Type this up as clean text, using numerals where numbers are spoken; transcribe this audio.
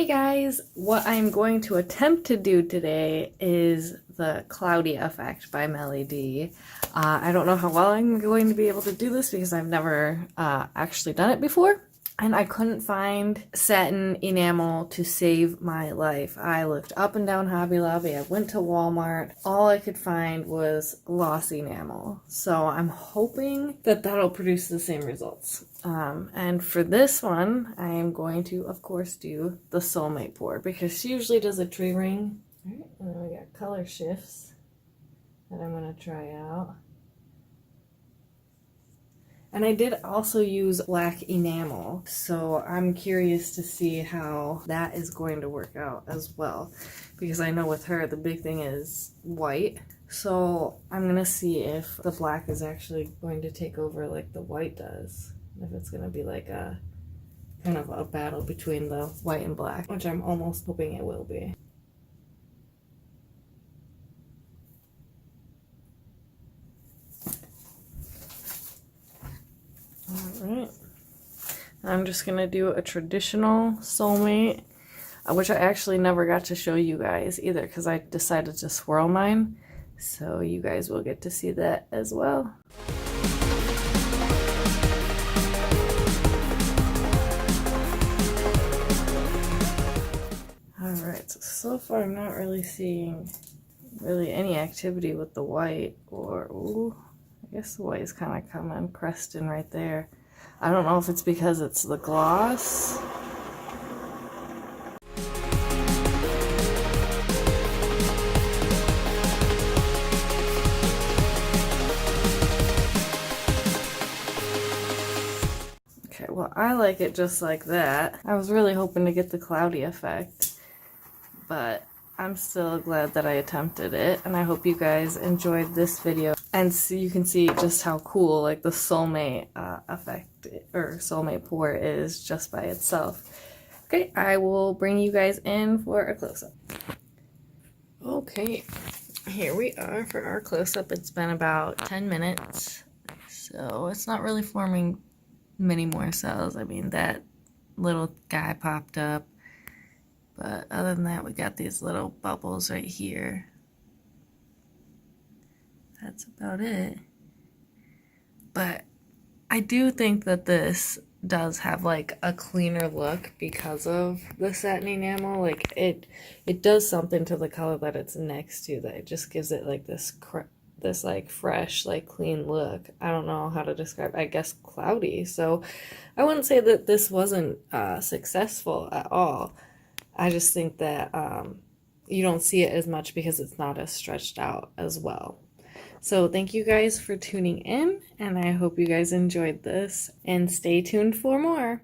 guys, what I'm going to attempt to do today is the Cloudy Effect by Melly D. I don't know how well I'm going to be able to do this because I've never actually done it before. And I couldn't find satin enamel to save my life. I looked up and down Hobby Lobby, I went to Walmart. All I could find was glossy enamel. So I'm hoping that that'll produce the same results. And for this one, I am going to, of course, do the Soulmate pour because she usually does a tree ring. All right, and then we got color shifts that I'm going to try out. And I did also use black enamel, so I'm curious to see how that is going to work out as well. Because I know with her, the big thing is white. So I'm going to see if the black is actually going to take over like the white does. If it's going to be like a kind of a battle between the white and black, which I'm almost hoping it will be. Alright, I'm just going to do a traditional Soulmate, which I actually never got to show you guys either because I decided to swirl mine, so you guys will get to see that as well. Alright, so far I'm not really seeing any activity with the white, or ooh, I guess the white is kind of coming, cresting right there. I don't know if it's because it's the gloss. Okay, well, I like it just like that. I was really hoping to get the cloudy effect, but I'm still glad that I attempted it, and I hope you guys enjoyed this video. And so you can see just how cool like the Soulmate effect or Soulmate pour is just by itself. Okay, I will bring you guys in for a close-up. Okay, here we are for our close-up. It's been about 10 minutes, so it's not really forming many more cells. I mean, that little guy popped up. But other than that, we got these little bubbles right here. That's about it. But I do think that this does have like a cleaner look because of the satin enamel. Like it does something to the color that it's next to that it just gives it like this like fresh, like clean look. I don't know how to describe it. I guess cloudy. So I wouldn't say that this wasn't successful at all. I just think that you don't see it as much because it's not as stretched out as well. So thank you guys for tuning in, and I hope you guys enjoyed this, and stay tuned for more.